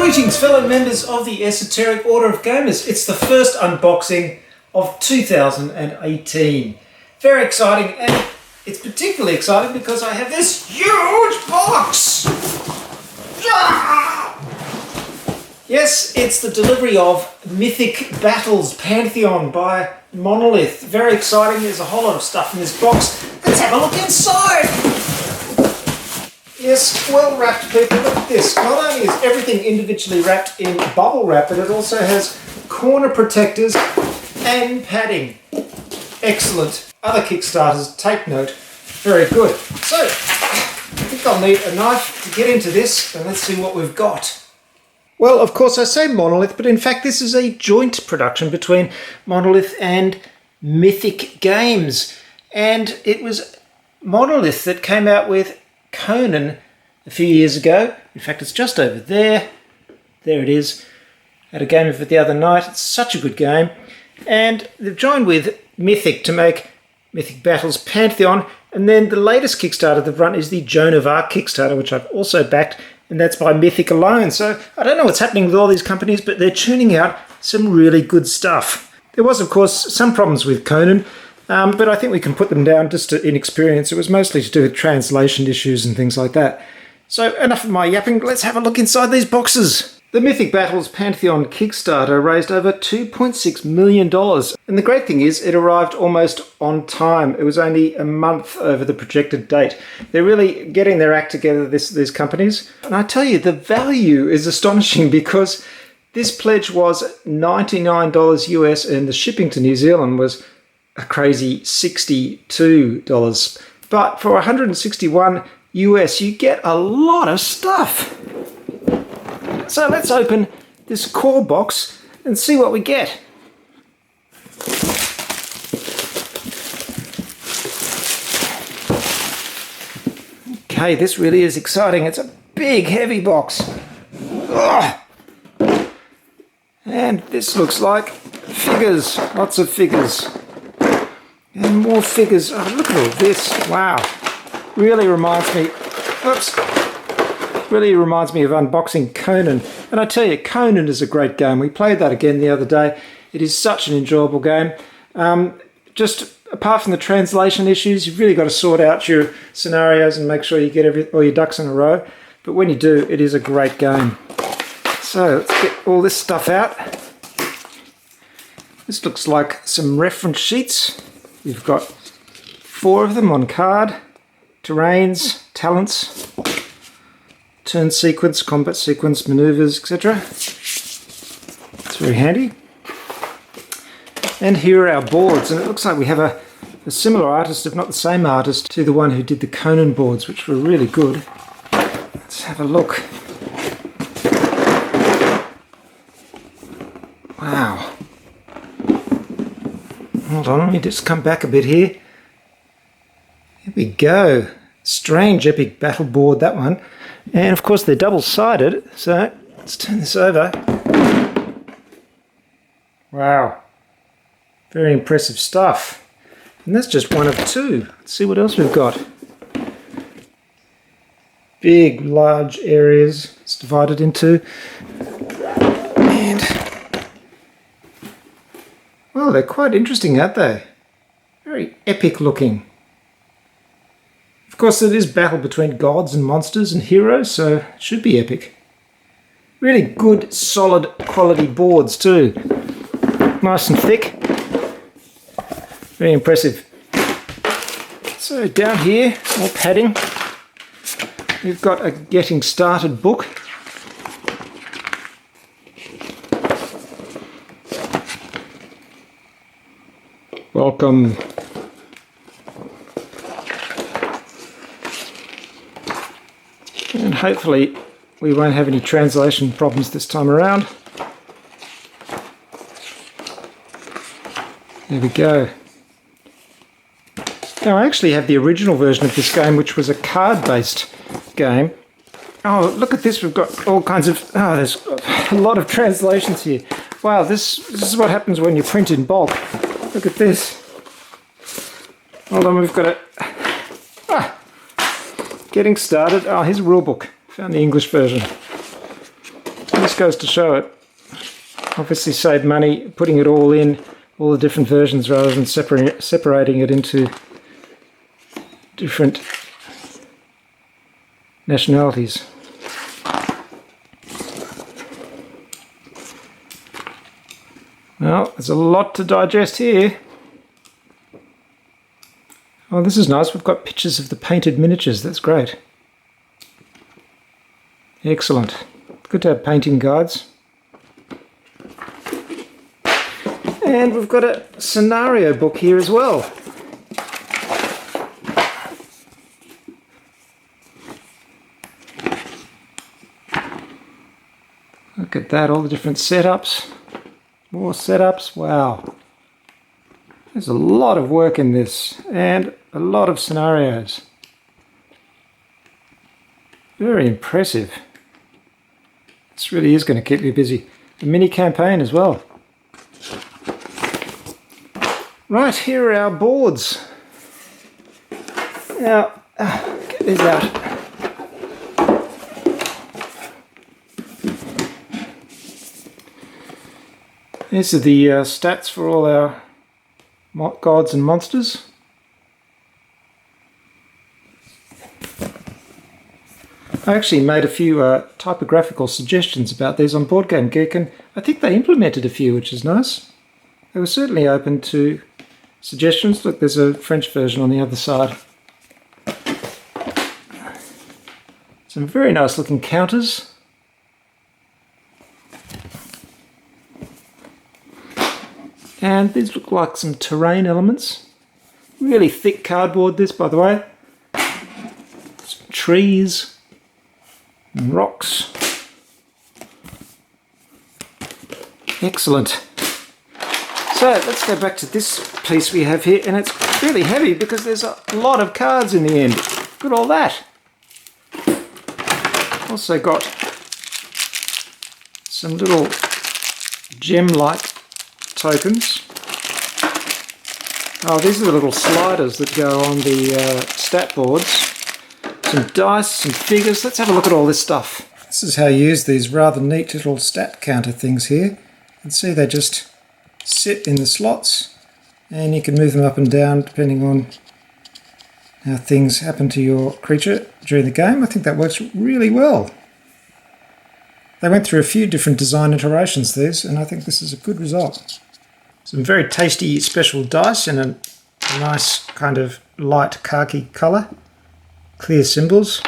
Greetings fellow members of the Esoteric Order of Gamers. It's the first unboxing of 2018. Very exciting, and it's particularly exciting because I have this huge box! Yes, it's the delivery of Mythic Battles Pantheon by Monolith. Very exciting. There's a whole lot of stuff in this box. Let's have a look inside! Yes, well wrapped people. Look at this. Not only is everything individually wrapped in bubble wrap, but it also has corner protectors and padding. Excellent. Other Kickstarters, take note. Very good. So, I think I'll need a knife to get into this, and let's see what we've got. Well, of course I say Monolith, but in fact this is a joint production between Monolith and Mythic Games. And it was Monolith that came out with Conan a few years ago. In fact, it's just over there. There it is. Had a game of it the other night. It's such a good game. And they've joined with Mythic to make Mythic Battles Pantheon. And then the latest Kickstarter they've run is the Joan of Arc Kickstarter, which I've also backed, and that's by Mythic alone. So I don't know what's happening with all these companies, but they're churning out some really good stuff. There was, of course, some problems with Conan, but I think we can put them down just to inexperience. It was mostly to do with translation issues and things like that. So enough of my yapping, let's have a look inside these boxes. The Mythic Battles Pantheon Kickstarter raised over $2.6 million. And the great thing is it arrived almost on time. It was only a month over the projected date. They're really getting their act together, these companies. And I tell you, the value is astonishing because this pledge was $99 US and the shipping to New Zealand was a crazy $62. But for $161 US, you get a lot of stuff. So let's open this core box and see what we get. Okay, this really is exciting. It's a big, heavy box. Ugh. And this looks like figures, lots of figures. And more figures. Oh, look at all this. Wow. Really reminds me, really reminds me of unboxing Conan. And I tell you, Conan is a great game. We played that again the other day. It is such an enjoyable game. Just apart from the translation issues, you've really got to sort out your scenarios and make sure you get all your ducks in a row. But when you do, it is a great game. So let's get all this stuff out. This looks like some reference sheets. You've got 4 of them on card. Terrains, talents, turn sequence, combat sequence, maneuvers, etc. It's very handy. And here are our boards, and it looks like we have a similar artist, if not the same artist, to the one who did the Conan boards, which were really good. Let's have a look. Wow. Hold on, let me just come back a bit here. Here we go. Strange epic battle board, that one. And of course they're double-sided, so let's turn this over. Wow. Very impressive stuff. And that's just one of 2. Let's see what else we've got. Big, large areas it's divided into. And, well, they're quite interesting, aren't they? Very epic looking. Of course, it is battle between gods and monsters and heroes, so it should be epic. Really good, solid quality boards too. Nice and thick. Very impressive. So down here, more padding. We've got a getting started book. Welcome. And hopefully we won't have any translation problems this time around. There we go. Now I actually have the original version of this game, which was a card-based game. Oh, look at this. We've got all kinds of... Oh, there's a lot of translations here. Wow, this is what happens when you print in bulk. Look at this. Hold on, we've got a... Getting started. Oh, here's a rule book. Found the English version. Let's just goes to show it. Obviously save money putting it all in, all the different versions, rather than separating it into different nationalities. Well, there's a lot to digest here. Oh, this is nice. We've got pictures of the painted miniatures. That's great. Excellent. Good to have painting guides. And we've got a scenario book here as well. Look at that, all the different setups. More setups, wow. There's a lot of work in this, and a lot of scenarios. Very impressive. This really is going to keep me busy. A mini campaign as well. Right, here are our boards. Now, get these out. These are the stats for all our gods and monsters. I actually made a few typographical suggestions about these on Board Game Geek, and I think they implemented a few, which is nice. They were certainly open to suggestions. Look, there's a French version on the other side. Some very nice looking counters. And these look like some terrain elements. Really thick cardboard, this, by the way. Some trees and rocks. Excellent. So let's go back to this piece we have here, and it's really heavy because there's a lot of cards in the end. Look at all that. Also got some little gem-like tokens. Oh, these are the little sliders that go on the stat boards. Some dice, some figures. Let's have a look at all this stuff. This is how you use these rather neat little stat counter things here. You can see they just sit in the slots, and you can move them up and down depending on how things happen to your creature during the game. I think that works really well. They went through a few different design iterations, these, and I think this is a good result. Some very tasty special dice in a nice kind of light khaki colour. Clear symbols.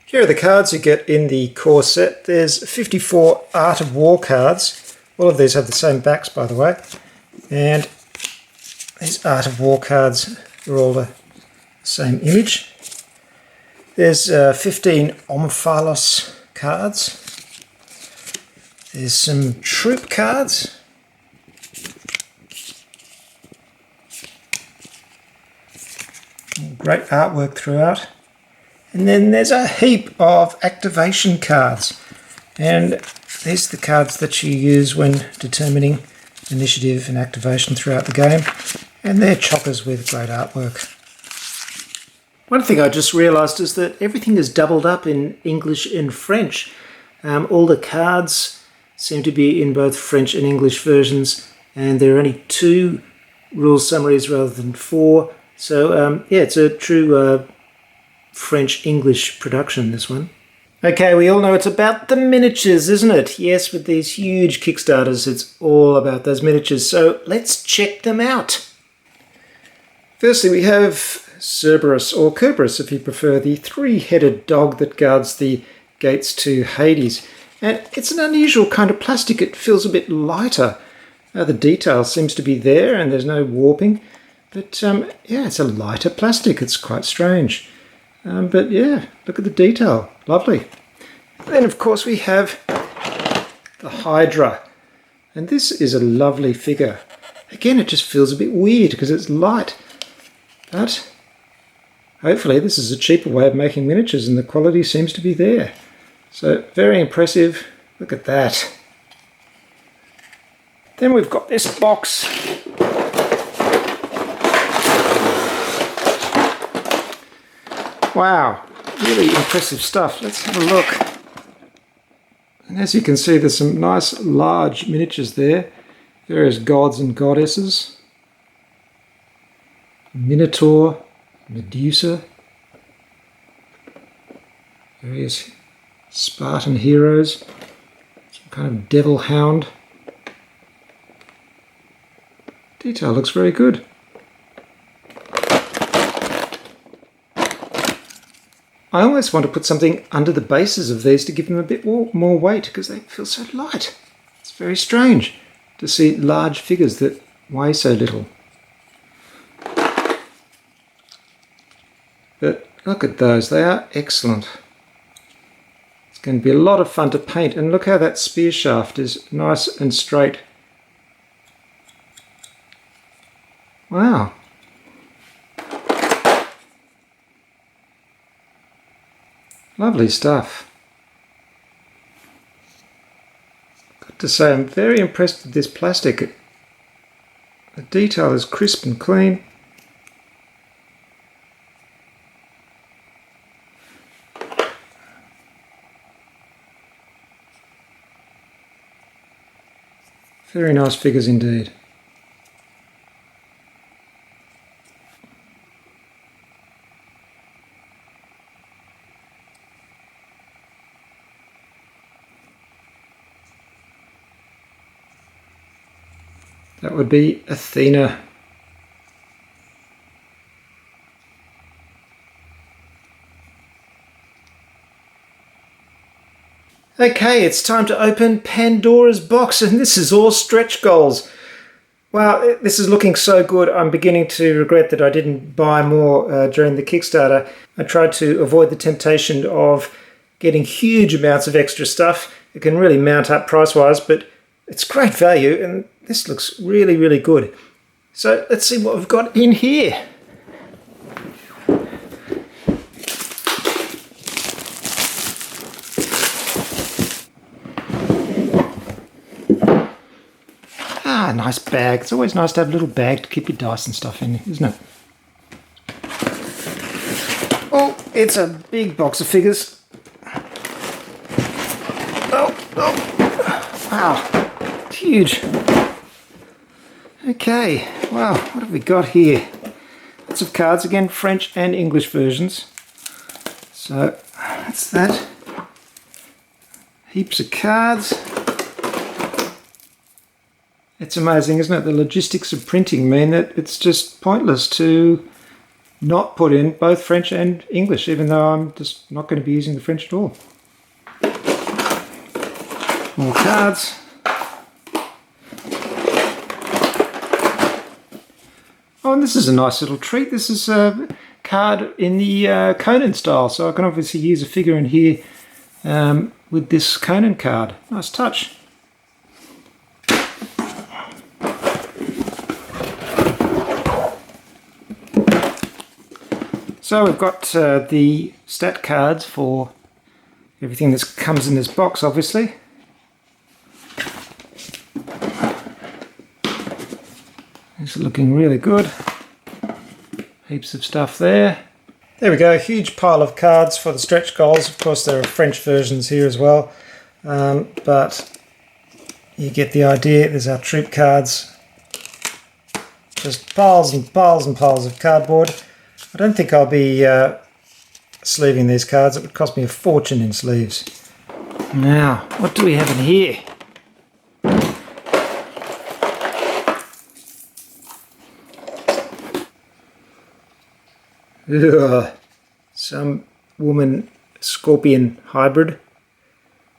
Here are the cards you get in the core set. There's 54 Art of War cards. All of these have the same backs, by the way. And these Art of War cards are all the same image. There's 15 Omphalos cards. There's some troop cards. Great artwork throughout. And then there's a heap of activation cards. And these are the cards that you use when determining initiative and activation throughout the game. And they're chockers with great artwork. One thing I just realised is that everything is doubled up in English and French. All the cards seem to be in both French and English versions, and there are only 2 rule summaries rather than 4. So yeah, it's a true French-English production, this one. Okay, we all know it's about the miniatures, isn't it? Yes, with these huge Kickstarters, it's all about those miniatures. So let's check them out. Firstly, we have Cerberus, or Kerberos if you prefer, the 3-headed dog that guards the gates to Hades. And it's an unusual kind of plastic. It feels a bit lighter. The detail seems to be there, and there's no warping. But yeah, it's a lighter plastic. It's quite strange. But yeah, look at the detail. Lovely. Then, of course, we have the Hydra. And this is a lovely figure. Again, it just feels a bit weird because it's light. But hopefully this is a cheaper way of making miniatures, and the quality seems to be there. So very impressive. Look at that. Then we've got this box. Wow, really impressive stuff. Let's have a look. And As you can see, there's some nice large miniatures there. Various gods and goddesses. Minotaur, Medusa. Various Spartan heroes. Some kind of devil hound. Detail looks very good. I almost want to put something under the bases of these to give them a bit more weight because they feel so light. It's very strange to see large figures that weigh so little. But look at those, they are excellent. It's going to be a lot of fun to paint, and look how that spear shaft is nice and straight. Wow. Lovely stuff. Got to say, I'm very impressed with this plastic. The detail is crisp and clean. Very nice figures indeed. That would be Athena. Okay, it's time to open Pandora's box, and this is all stretch goals. Wow, this is looking so good. I'm beginning to regret that I didn't buy more during the Kickstarter. I tried to avoid the temptation of getting huge amounts of extra stuff. It can really mount up price-wise, but it's great value, and this looks really, really good. So let's see what we've got in here. Ah, nice bag. It's always nice to have a little bag to keep your dice and stuff in, isn't it? Oh, it's a big box of figures. Oh, wow, it's huge. Okay, wow, what have we got here? Lots of cards, again, French and English versions. So, that's that. Heaps of cards. It's amazing, isn't it? The logistics of printing mean that it's just pointless to not put in both French and English, even though I'm just not going to be using the French at all. More cards. Oh, and this is a nice little treat. This is a card in the Conan style, so I can obviously use a figure in here with this Conan card. Nice touch. So we've got the stat cards for everything that comes in this box, obviously. These are looking really good. Heaps of stuff there. There we go, a huge pile of cards for the stretch goals. Of course there are French versions here as well, but you get the idea. There's our troop cards. Just piles and piles and piles of cardboard. I don't think I'll be sleeving these cards. It would cost me a fortune in sleeves. Now, what do we have in here? Ugh, some woman scorpion hybrid.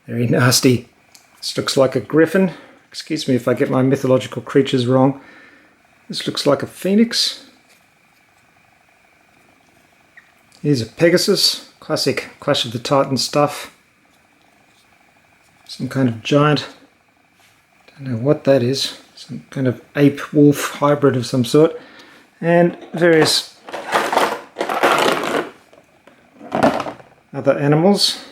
Very nasty. This looks like a griffin. Excuse me if I get my mythological creatures wrong. This looks like a phoenix. Here's a Pegasus, classic Clash of the Titans stuff. Some kind of giant, don't know what that is, some kind of ape-wolf hybrid of some sort. And various other animals.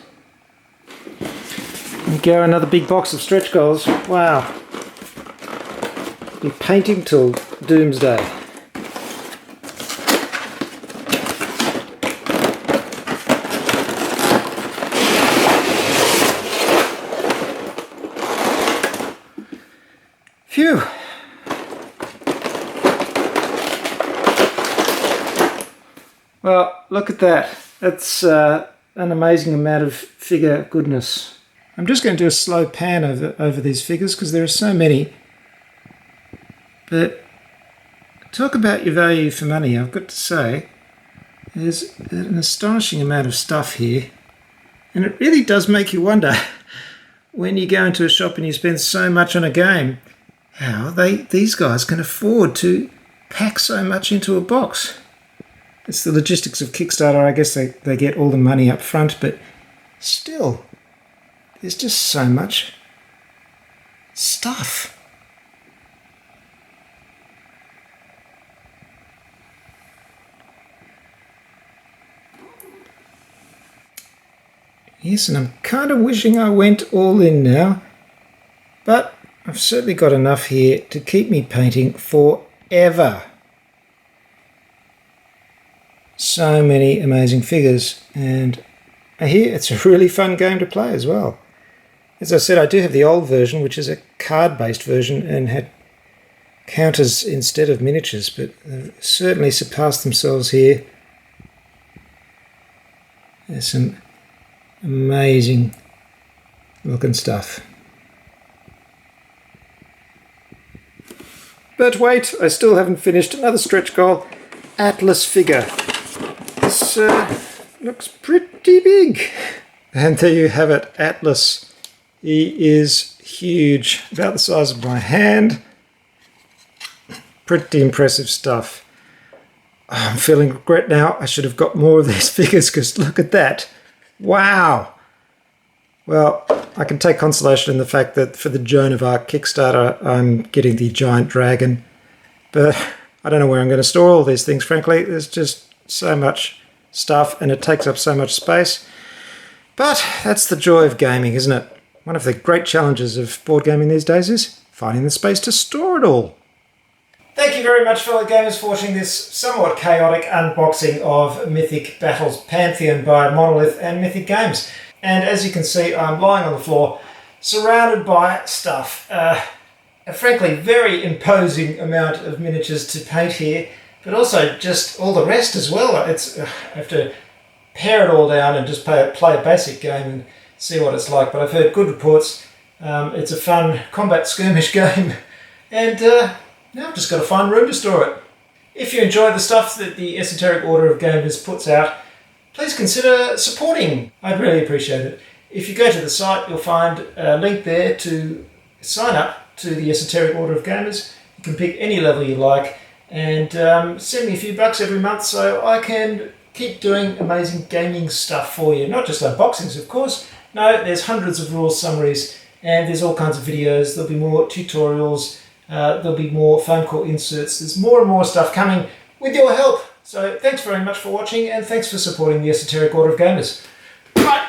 There we go, another big box of stretch goals. Wow. Be painting till doomsday. Phew. Well, look at that. That's an amazing amount of figure goodness. I'm just going to do a slow pan over these figures because there are so many. But talk about your value for money, I've got to say. There's an astonishing amount of stuff here. And it really does make you wonder, when you go into a shop and you spend so much on a game, how these guys can afford to pack so much into a box. It's the logistics of Kickstarter. I guess they get all the money up front, but still, there's just so much stuff. Yes, and I'm kind of wishing I went all in now, but I've certainly got enough here to keep me painting forever. So many amazing figures, and I hear it's a really fun game to play as well. As I said, I do have the old version, which is a card-based version and had counters instead of miniatures, but they've certainly surpassed themselves here. There's some amazing looking stuff. But wait, I still haven't finished another stretch goal. Atlas figure. This looks pretty big. And there you have it, Atlas. He is huge, about the size of my hand. Pretty impressive stuff. I'm feeling regret now. I should have got more of these figures because look at that. Wow. Well, I can take consolation in the fact that for the Joan of Arc Kickstarter, I'm getting the giant dragon. But I don't know where I'm going to store all these things, frankly. There's just so much stuff and it takes up so much space. But that's the joy of gaming, isn't it? One of the great challenges of board gaming these days is finding the space to store it all. Thank you very much, fellow gamers, for watching this somewhat chaotic unboxing of Mythic Battles Pantheon by Monolith and Mythic Games. And as you can see, I'm lying on the floor, surrounded by stuff. A frankly very imposing amount of miniatures to paint here, but also just all the rest as well. I have to pare it all down and just play a basic game and see what it's like. But I've heard good reports. It's a fun combat skirmish game, and now I've just got to find room to store it. If you enjoy the stuff that the Esoteric Order of Gamers puts out, please consider supporting. I'd really appreciate it. If you go to the site, you'll find a link there to sign up to the Esoteric Order of Gamers. You can pick any level you like and send me a few bucks every month so I can keep doing amazing gaming stuff for you. Not just unboxings, of course. No, there's hundreds of rules summaries and there's all kinds of videos. There'll be more tutorials. There'll be more phone call inserts. There's more and more stuff coming with your help. So thanks very much for watching and thanks for supporting the Esoteric Order of Gamers. Bye.